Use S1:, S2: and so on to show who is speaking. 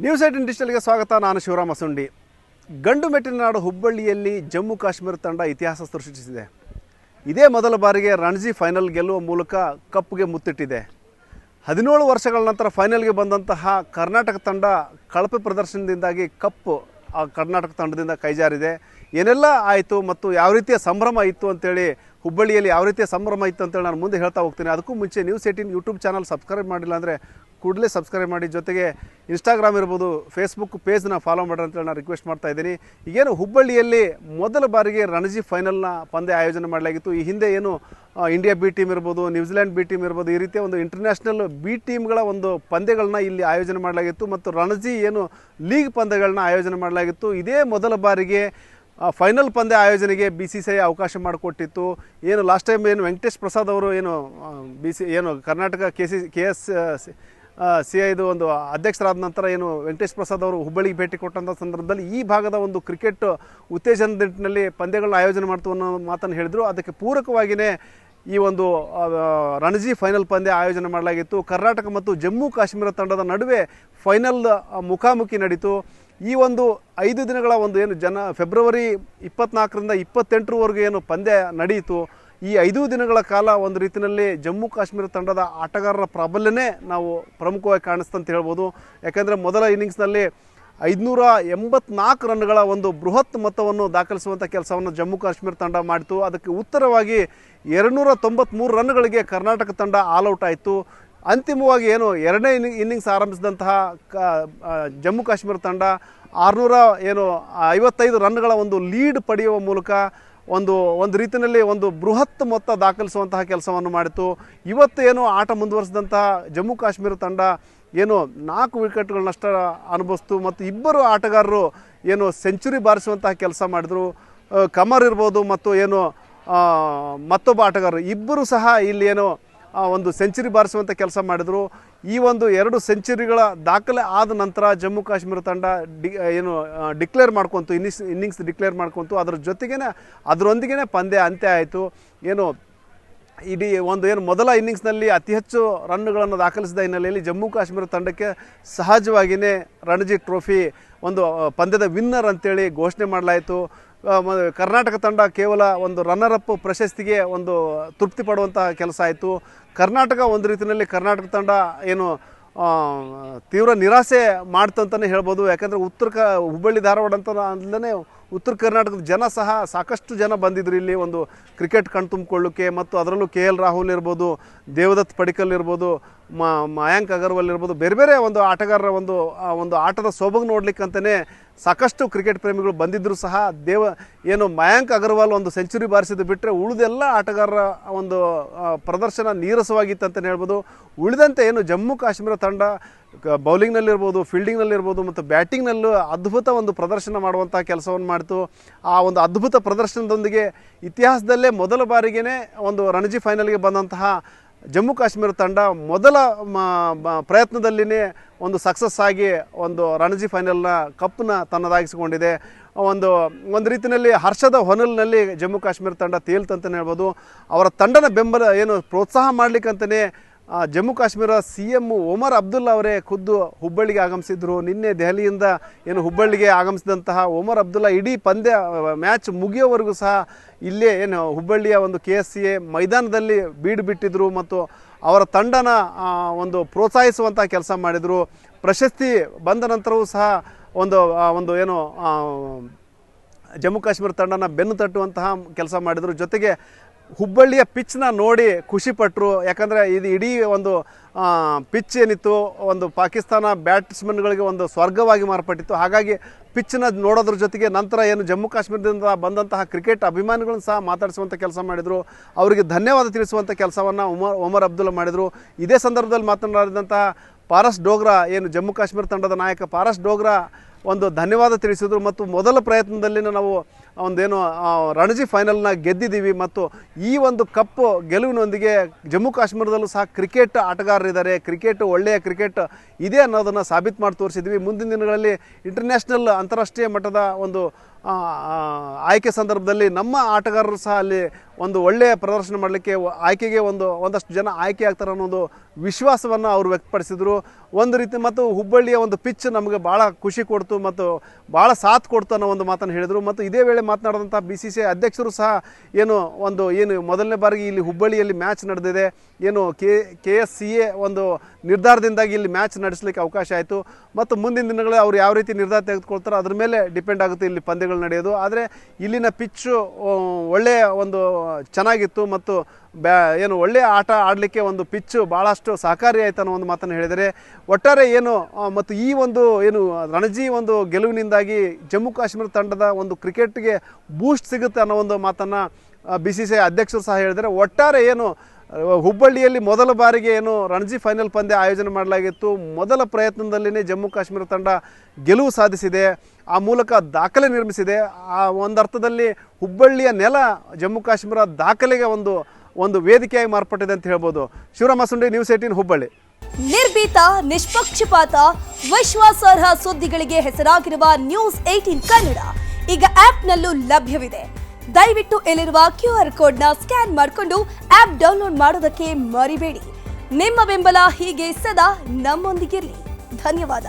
S1: News 18 ಡಿಜಿಟಲ್ಗೆ ಸ್ವಾಗತ. ನಾನು ಶಿವರಾಮ ಸುಂಡಿ. ಗಂಡು ಮೆಟ್ಟಿನ ನಾಡು ಹುಬ್ಬಳ್ಳಿಯಲ್ಲಿ ಜಮ್ಮು ಕಾಶ್ಮೀರ ತಂಡ ಇತಿಹಾಸ ಸೃಷ್ಟಿಸಿದೆ. ಇದೇ ಮೊದಲ ಬಾರಿಗೆ ರಣಜಿ ಫೈನಲ್ ಗೆಲ್ಲುವ ಮೂಲಕ ಕಪ್ಗೆ ಮುತ್ತಿಟ್ಟಿದೆ. 17 ವರ್ಷಗಳ ನಂತರ ಫೈನಲ್ಗೆ ಬಂದಂತಹ ಕರ್ನಾಟಕ ತಂಡ ಕಳಪೆ ಪ್ರದರ್ಶನದಿಂದಾಗಿ ಕಪ್ ಕರ್ನಾಟಕ ತಂಡದಿಂದ ಕೈಜಾರಿದೆ. ಏನೆಲ್ಲ ಆಯಿತು ಮತ್ತು ಯಾವ ರೀತಿಯ ಸಂಭ್ರಮ ಇತ್ತು ಅಂತೇಳಿ, ಹುಬ್ಬಳ್ಳಿಯಲ್ಲಿ ಯಾವ ರೀತಿಯ ಸಂಭ್ರಮ ಇತ್ತು ಅಂತೇಳಿ ನಾನು ಮುಂದೆ ಹೇಳ್ತಾ ಹೋಗ್ತೀನಿ. ಅದಕ್ಕೂ ಮುಂಚೆ ನ್ಯೂಸ್ 18 ಯೂಟ್ಯೂಬ್ ಚಾನಲ್ ಸಬ್ಸ್ಕ್ರೈಬ್ ಮಾಡಿಲ್ಲ ಅಂದರೆ ಕೂಡಲೇ ಸಬ್ಸ್ಕ್ರೈಬ್ ಮಾಡಿ, ಜೊತೆಗೆ ಇನ್ಸ್ಟಾಗ್ರಾಮ್ ಇರ್ಬೋದು, ಫೇಸ್ಬುಕ್ ಪೇಜ್ನ ಫಾಲೋ ಮಾಡಿ ಅಂತೇಳಿ ನಾನು ರಿಕ್ವೆಸ್ಟ್ ಮಾಡ್ತಾ ಇದ್ದೀನಿ. ಈಗೇನು ಹುಬ್ಬಳ್ಳಿಯಲ್ಲಿ ಮೊದಲ ಬಾರಿಗೆ ರಣಜಿ ಫೈನಲ್ನ ಪಂದ್ಯ ಆಯೋಜನೆ ಮಾಡಲಾಗಿತ್ತು. ಈ ಹಿಂದೆ ಏನು ಇಂಡಿಯಾ ಬಿ ಟೀಮ್ ಇರ್ಬೋದು, ನ್ಯೂಜಿಲೆಂಡ್ ಬಿ ಟೀಮ್ ಇರ್ಬೋದು, ಈ ರೀತಿಯ ಒಂದು ಇಂಟರ್ನ್ಯಾಷನಲ್ ಬಿ ಟೀಮ್ಗಳ ಒಂದು ಪಂದ್ಯಗಳನ್ನ ಇಲ್ಲಿ ಆಯೋಜನೆ ಮಾಡಲಾಗಿತ್ತು ಮತ್ತು ರಣಜಿ ಏನು ಲೀಗ್ ಪಂದ್ಯಗಳನ್ನ ಆಯೋಜನೆ ಮಾಡಲಾಗಿತ್ತು. ಇದೇ ಮೊದಲ ಬಾರಿಗೆ ಫೈನಲ್ ಪಂದ್ಯ ಆಯೋಜನೆಗೆ BCCI ಅವಕಾಶ ಮಾಡಿಕೊಟ್ಟಿತ್ತು. ಏನು ಲಾಸ್ಟ್ ಟೈಮ್ ಏನು ವೆಂಕಟೇಶ್ ಪ್ರಸಾದ್ ಅವರು ಏನು ಕರ್ನಾಟಕ KCCIದು ಒಂದು ಅಧ್ಯಕ್ಷರಾದ ನಂತರ ಏನು ವೆಂಕಟೇಶ್ ಪ್ರಸಾದ್ ಅವರು ಹುಬ್ಬಳ್ಳಿಗೆ ಭೇಟಿ ಕೊಟ್ಟಂಥ ಸಂದರ್ಭದಲ್ಲಿ ಈ ಭಾಗದ ಒಂದು ಕ್ರಿಕೆಟ್ ಉತ್ತೇಜನ ನಿಟ್ಟಿನಲ್ಲಿ ಪಂದ್ಯಗಳನ್ನ ಆಯೋಜನೆ ಮಾಡ್ತು ಅನ್ನೋ ಮಾತನ್ನು ಹೇಳಿದರು. ಅದಕ್ಕೆ ಪೂರಕವಾಗಿಯೇ ಈ ಒಂದು ರಣಜಿ ಫೈನಲ್ ಪಂದ್ಯ ಆಯೋಜನೆ ಮಾಡಲಾಗಿತ್ತು. ಕರ್ನಾಟಕ ಮತ್ತು ಜಮ್ಮು ಕಾಶ್ಮೀರ ತಂಡದ ನಡುವೆ ಫೈನಲ್ ಮುಖಾಮುಖಿ ನಡೀತು. ಈ ಒಂದು 5 ದಿನಗಳ ಒಂದು ಏನು ಫೆಬ್ರವರಿ 24ರಿಂದ 28ರವರೆಗೂ ಏನು ಪಂದ್ಯ ನಡೆಯಿತು. ಈ 5 ದಿನಗಳ ಕಾಲ ಒಂದು ರೀತಿಯಲ್ಲಿ ಜಮ್ಮು ಕಾಶ್ಮೀರ ತಂಡದ ಆಟಗಾರರ ಪ್ರಾಬಲ್ಯನೇ ನಾವು ಪ್ರಮುಖವಾಗಿ ಕಾಣಿಸ್ತಂತ ಹೇಳ್ಬೋದು. ಯಾಕೆಂದರೆ ಮೊದಲ ಇನ್ನಿಂಗ್ಸ್ನಲ್ಲಿ 584 ರನ್ಗಳ ಒಂದು ಬೃಹತ್ ಮೊತ್ತವನ್ನು ದಾಖಲಿಸುವಂಥ ಕೆಲಸವನ್ನು ಜಮ್ಮು ಕಾಶ್ಮೀರ ತಂಡ ಮಾಡಿತು. ಅದಕ್ಕೆ ಉತ್ತರವಾಗಿ 293 ರನ್ಗಳಿಗೆ ಕರ್ನಾಟಕ ತಂಡ ಆಲ್ಔಟ್ ಆಯಿತು. ಅಂತಿಮವಾಗಿ ಏನು ಎರಡನೇ ಇನ್ನಿಂಗ್ಸ್ ಆರಂಭಿಸಿದಂತಹ ಜಮ್ಮು ಕಾಶ್ಮೀರ ತಂಡ 655 ರನ್ಗಳ ಒಂದು ಲೀಡ್ ಪಡೆಯುವ ಮೂಲಕ ಒಂದು ರೀತಿಯಲ್ಲಿ ಒಂದು ಬೃಹತ್ ಮೊತ್ತ ದಾಖಲಿಸುವಂತಹ ಕೆಲಸವನ್ನು ಮಾಡಿತು. ಇವತ್ತು ಏನು ಆಟ ಮುಂದುವರಿಸಿದಂತಹ ಜಮ್ಮು ಕಾಶ್ಮೀರ ತಂಡ ಏನು 4 ವಿಕೆಟ್ಗಳನ್ನಷ್ಟ ಅನುಭವಿಸ್ತು ಮತ್ತು 2 ಆಟಗಾರರು ಏನು ಸೆಂಚುರಿ ಬಾರಿಸುವಂತಹ ಕೆಲಸ ಮಾಡಿದರು. ಕಮರ್ ಇರ್ಬೋದು ಮತ್ತು ಏನು ಮತ್ತೊಬ್ಬ ಆಟಗಾರರು ಇಬ್ಬರು ಸಹ ಇಲ್ಲಿ ಏನು ಒಂದು ಸೆಂಚುರಿ ಬಾರಿಸುವಂಥ ಕೆಲಸ ಮಾಡಿದರು. ಈ ಒಂದು 2 ಸೆಂಚುರಿಗಳ ದಾಖಲೆ ಆದ ನಂತರ ಜಮ್ಮು ಕಾಶ್ಮೀರ ತಂಡ ಡಿಕ್ಲೇರ್ ಮಾಡ್ಕೊತು, ಇನ್ನಿಂಗ್ಸ್ ಡಿಕ್ಲೇರ್ ಮಾಡ್ಕೊತು. ಅದರೊಂದಿಗೆ ಪಂದ್ಯ ಅಂತ್ಯ ಆಯಿತು. ಇಡೀ ಮೊದಲ ಇನ್ನಿಂಗ್ಸ್ನಲ್ಲಿ ಅತಿ ಹೆಚ್ಚು ರನ್ಗಳನ್ನು ದಾಖಲಿಸಿದ ಹಿನ್ನೆಲೆಯಲ್ಲಿ ಜಮ್ಮು ಕಾಶ್ಮೀರ ತಂಡಕ್ಕೆ ಸಹಜವಾಗಿಯೇ ರಣಜಿ ಟ್ರೋಫಿ ಒಂದು ಪಂದ್ಯದ ವಿನ್ನರ್ ಅಂತೇಳಿ ಘೋಷಣೆ ಮಾಡಲಾಯಿತು. ಕರ್ನಾಟಕ ತಂಡ ಕೇವಲ ಒಂದು ರನ್ನರ್ ಅಪ್ ಪ್ರಶಸ್ತಿಗೆ ಒಂದು ತೃಪ್ತಿ ಪಡುವಂತಹ ಕೆಲಸ ಆಯಿತು. ಕರ್ನಾಟಕ ಒಂದು ರೀತಿಯಲ್ಲಿ ಕರ್ನಾಟಕ ತಂಡ ತೀವ್ರ ನಿರಾಸೆ ಮಾಡ್ತಂತಲೇ ಹೇಳ್ಬೋದು. ಯಾಕಂದರೆ ಹುಬ್ಬಳ್ಳಿ ಧಾರವಾಡ ಅಂತ ಅಲ್ಲದೇ ಉತ್ತರ ಕರ್ನಾಟಕದ ಜನ ಸಹ ಸಾಕಷ್ಟು ಜನ ಬಂದಿದ್ರು ಇಲ್ಲಿ ಒಂದು ಕ್ರಿಕೆಟ್ ಕಣ್ತುಂಬಿಕೊಳ್ಳೋಕ್ಕೆ. ಮತ್ತು ಅದರಲ್ಲೂ KL ರಾಹುಲ್ ಇರ್ಬೋದು, ದೇವದತ್ ಪಡಿಕ್ಕಲ್ ಇರ್ಬೋದು, ಮಯಾಂಕ್ ಅಗರ್ವಾಲ್ ಇರ್ಬೋದು, ಬೇರೆ ಬೇರೆ ಒಂದು ಆಟಗಾರರ ಒಂದು ಆಟದ ಸೊಬಗು ನೋಡ್ಲಿಕ್ಕಂತಲೇ ಸಾಕಷ್ಟು ಕ್ರಿಕೆಟ್ ಪ್ರೇಮಿಗಳು ಬಂದಿದ್ದರೂ ಸಹ ಮಯಾಂಕ್ ಅಗರ್ವಾಲ್ ಒಂದು ಸೆಂಚುರಿ ಬಾರಿಸಿದ್ದು ಬಿಟ್ಟರೆ ಉಳಿದೆಲ್ಲ ಆಟಗಾರರ ಒಂದು ಪ್ರದರ್ಶನ ನೀರಸವಾಗಿತ್ತು ಅಂತಲೇ ಹೇಳ್ಬೋದು. ಉಳಿದಂತೆ ಜಮ್ಮು ಕಾಶ್ಮೀರ ತಂಡ ಬೌಲಿಂಗ್ನಲ್ಲಿರ್ಬೋದು, ಫೀಲ್ಡಿಂಗ್ನಲ್ಲಿರ್ಬೋದು ಮತ್ತು ಬ್ಯಾಟಿಂಗ್ನಲ್ಲೂ ಅದ್ಭುತ ಒಂದು ಪ್ರದರ್ಶನ ಮಾಡುವಂಥ ಕೆಲಸವನ್ನು ಮಾಡಿತು. ಆ ಒಂದು ಅದ್ಭುತ ಪ್ರದರ್ಶನದೊಂದಿಗೆ ಇತಿಹಾಸದಲ್ಲೇ ಮೊದಲ ಬಾರಿಗೇ ಒಂದು ರಣಜಿ ಫೈನಲ್ಗೆ ಬಂದಂತಹ ಜಮ್ಮು ಕಾಶ್ಮೀರ ತಂಡ ಮೊದಲ ಪ್ರಯತ್ನದಲ್ಲಿಯೇ ಒಂದು ಸಕ್ಸಸ್ ಆಗಿ ಒಂದು ರಣಜಿ ಫೈನಲ್ನ ಕಪ್ನ ತನ್ನದಾಗಿಸಿಕೊಂಡಿದೆ. ಒಂದು ರೀತಿಯಲ್ಲಿ ಹರ್ಷದ ಹೊನಲಿನಲ್ಲಿ ಜಮ್ಮು ಕಾಶ್ಮೀರ ತಂಡ ತೇಲ್ತಂತಲೇ ಹೇಳ್ಬೋದು. ಅವರ ತಂಡನ ಬೆಂಬಲ ಪ್ರೋತ್ಸಾಹ ಮಾಡಲಿಕ್ಕಂತಲೇ ಜಮ್ಮು ಕಾಶ್ಮೀರ CM ಒಮರ್ ಅಬ್ದುಲ್ಲಾ ಅವರೇ ಖುದ್ದು ಹುಬ್ಬಳ್ಳಿಗೆ ಆಗಮಿಸಿದ್ರು. ನಿನ್ನೆ ದೆಹಲಿಯಿಂದ ಹುಬ್ಬಳ್ಳಿಗೆ ಆಗಮಿಸಿದಂತಹ ಒಮರ್ ಅಬ್ದುಲ್ಲಾ ಇಡೀ ಮ್ಯಾಚ್ ಮುಗಿಯೋವರೆಗೂ ಸಹ ಇಲ್ಲೇ ಹುಬ್ಬಳ್ಳಿಯ ಒಂದು KCA ಮೈದಾನದಲ್ಲಿ ಬಿಟ್ಟಿದ್ರು ಮತ್ತು ಅವರ ತಂಡನ ಒಂದು ಪ್ರೋತ್ಸಾಹಿಸುವಂಥ ಕೆಲಸ ಮಾಡಿದರು. ಪ್ರಶಸ್ತಿ ಬಂದ ನಂತರವೂ ಸಹ ಜಮ್ಮು ಕಾಶ್ಮೀರ ತಂಡನ ಬೆನ್ನು ತಟ್ಟುವಂತಹ ಕೆಲಸ ಮಾಡಿದರು. ಜೊತೆಗೆ ಹುಬ್ಬಳ್ಳಿಯ ಪಿಚ್ನ ನೋಡಿ ಖುಷಿಪಟ್ಟರು. ಯಾಕಂದರೆ ಇದು ಇಡೀ ಒಂದು ಪಿಚ್ ಏನಿತ್ತು ಒಂದು ಪಾಕಿಸ್ತಾನ ಬ್ಯಾಟ್ಸ್ಮನ್ಗಳಿಗೆ ಒಂದು ಸ್ವರ್ಗವಾಗಿ ಮಾರ್ಪಟ್ಟಿತ್ತು. ಹಾಗಾಗಿ ಪಿಚ್ನ ನೋಡೋದ್ರ ಜೊತೆಗೆ ನಂತರ ಜಮ್ಮು ಕಾಶ್ಮೀರದಿಂದ ಬಂದಂತಹ ಕ್ರಿಕೆಟ್ ಅಭಿಮಾನಿಗಳನ್ನು ಸಹ ಮಾತಾಡಿಸುವಂಥ ಕೆಲಸ ಮಾಡಿದರು. ಅವರಿಗೆ ಧನ್ಯವಾದ ತಿಳಿಸುವಂಥ ಕೆಲಸವನ್ನು ಒಮರ್ ಅಬ್ದುಲ್ಲಾ ಮಾಡಿದರು. ಇದೇ ಸಂದರ್ಭದಲ್ಲಿ ಮಾತನಾಡಿದಂತಹ ಪಾರಸ್ ಡೋಗ್ರಾ ಜಮ್ಮು ಕಾಶ್ಮೀರ ತಂಡದ ನಾಯಕ ಪಾರಸ್ ಡೋಗ್ರಾ ಒಂದು ಧನ್ಯವಾದ ತಿಳಿಸಿದರು ಮತ್ತು ಮೊದಲ ಪ್ರಯತ್ನದಲ್ಲಿ ನಾವು ಒಂದೇನು ರಣಜಿ ಫೈನಲ್ನ ಗೆದ್ದಿದ್ದೀವಿ ಮತ್ತು ಈ ಒಂದು ಕಪ್ಪು ಗೆಲುವಿನೊಂದಿಗೆ ಜಮ್ಮು ಕಾಶ್ಮೀರದಲ್ಲೂ ಸಹ ಕ್ರಿಕೆಟ್ ಆಟಗಾರರಿದ್ದಾರೆ, ಕ್ರಿಕೆಟ್ ಒಳ್ಳೆಯ ಕ್ರಿಕೆಟ್ ಇದೆ ಅನ್ನೋದನ್ನು ಸಾಬೀತು ಮಾಡಿ ತೋರಿಸಿದ್ವಿ. ಮುಂದಿನ ದಿನಗಳಲ್ಲಿ ಇಂಟರ್ನ್ಯಾಷನಲ್ ಅಂತಾರಾಷ್ಟ್ರೀಯ ಮಟ್ಟದ ಒಂದು ಆಯ್ಕೆ ಸಂದರ್ಭದಲ್ಲಿ ನಮ್ಮ ಆಟಗಾರರು ಸಹ ಅಲ್ಲಿ ಒಂದು ಒಳ್ಳೆಯ ಪ್ರದರ್ಶನ ಮಾಡಲಿಕ್ಕೆ ಆಯ್ಕೆಗೆ ಒಂದಷ್ಟು ಜನ ಆಯ್ಕೆ ಆಗ್ತಾರೆ ಅನ್ನೋ ಒಂದು ವಿಶ್ವಾಸವನ್ನು ಅವರು ವ್ಯಕ್ತಪಡಿಸಿದರು. ಒಂದು ರೀತಿ ಮತ್ತು ಹುಬ್ಬಳ್ಳಿಯ ಒಂದು ಪಿಚ್ ನಮಗೆ ಭಾಳ ಖುಷಿ ಕೊಡ್ತು ಮತ್ತು ಭಾಳ ಸಾಥ್ ಕೊಡ್ತು ಅನ್ನೋ ಒಂದು ಮಾತನ್ನು ಹೇಳಿದರು. ಮತ್ತು ಇದೇ ವೇಳೆ ಮಾತನಾಡಿದಂಥ BCCI ಅಧ್ಯಕ್ಷರು ಸಹ ಏನು ಮೊದಲನೇ ಬಾರಿಗೆ ಇಲ್ಲಿ ಹುಬ್ಬಳ್ಳಿಯಲ್ಲಿ ಮ್ಯಾಚ್ ನಡೆದಿದೆ, ಏನು KSCA ಒಂದು ನಿರ್ಧಾರದಿಂದಾಗಿ ಇಲ್ಲಿ ಮ್ಯಾಚ್ ನಡೆಸಲಿಕ್ಕೆ ಅವಕಾಶ ಆಯಿತು ಮತ್ತು ಮುಂದಿನ ದಿನಗಳಲ್ಲಿ ಅವರು ಯಾವ ರೀತಿ ನಿರ್ಧಾರ ತೆಗೆದುಕೊಳ್ತಾರೋ ಅದ್ರ ಮೇಲೆ ಡಿಪೆಂಡ್ ಆಗುತ್ತೆ ಇಲ್ಲಿ ಪಂದ್ಯಗಳು ನಡೆಯೋದು. ಆದರೆ ಇಲ್ಲಿನ ಪಿಚ್ಚು ಒಳ್ಳೆಯ ಒಂದು ಚೆನ್ನಾಗಿತ್ತು ಮತ್ತು ಒಳ್ಳೆಯ ಆಟ ಆಡಲಿಕ್ಕೆ ಒಂದು ಪಿಚ್ಚು ಭಾಳಷ್ಟು ಸಹಕಾರಿ ಆಯಿತು ಅನ್ನೋ ಒಂದು ಮಾತನ್ನು ಹೇಳಿದರೆ. ಒಟ್ಟಾರೆ ಮತ್ತು ಈ ರಣಜಿ ಒಂದು ಗೆಲುವಿನಿಂದಾಗಿ ಜಮ್ಮು ಕಾಶ್ಮೀರ ತಂಡದ ಒಂದು ಕ್ರಿಕೆಟ್ಗೆ ಬೂಸ್ಟ್ ಸಿಗುತ್ತೆ ಅನ್ನೋ ಒಂದು ಮಾತನ್ನು BCCI ಅಧ್ಯಕ್ಷರು ಸಹ ಹೇಳಿದರೆ. ಒಟ್ಟಾರೆ ಹುಬ್ಬಳ್ಳಿಯಲ್ಲಿ ಮೊದಲ ಬಾರಿಗೆ ರಣಜಿ ಫೈನಲ್ ಪಂದ್ಯ ಆಯೋಜನೆ ಮಾಡಲಾಗಿತ್ತು. ಮೊದಲ ಪ್ರಯತ್ನದಲ್ಲಿಯೇ ಜಮ್ಮು ಕಾಶ್ಮೀರ ತಂಡ ಗೆಲುವು ಸಾಧಿಸಿದೆ, ಆ ಮೂಲಕ ದಾಖಲೆ ನಿರ್ಮಿಸಿದೆ. ಆ ಒಂದರ್ಥದಲ್ಲಿ ಹುಬ್ಬಳ್ಳಿಯ ನೆಲ ಜಮ್ಮು ಕಾಶ್ಮೀರ ದಾಖಲೆಗೆ ಒಂದು ವೇದಿಕೆಯಾಗಿ ಮಾರ್ಪಟ್ಟಿದೆ ಅಂತ ಹೇಳ್ಬೋದು. ಶಿವರಾಮ ಸುಂಡಿ, ನ್ಯೂಸ್ 18 ಹುಬ್ಬಳ್ಳಿ.
S2: ನಿರ್ಭೀತ, ನಿಷ್ಪಕ್ಷಪಾತ, ವಿಶ್ವಾಸಾರ್ಹ ಸುದ್ದಿಗಳಿಗೆ ಹೆಸರಾಗಿರುವ ನ್ಯೂಸ್ 18 ಕನ್ನಡ ಈಗ ಆಪ್ನಲ್ಲೂ ಲಭ್ಯವಿದೆ. ದಯವಿಟ್ಟು ಇಲ್ಲಿರುವ QR ಕೋಡ್ನ ಸ್ಕ್ಯಾನ್ ಮಾಡಿಕೊಂಡು ಆಪ್ ಡೌನ್ಲೋಡ್ ಮಾಡೋದಕ್ಕೆ ಮರಿಬೇಡಿ. ನಿಮ್ಮ ಬೆಂಬಲ ಹೀಗೆ ಸದಾ ನಮ್ಮೊಂದಿಗಿರಲಿ. ಧನ್ಯವಾದ.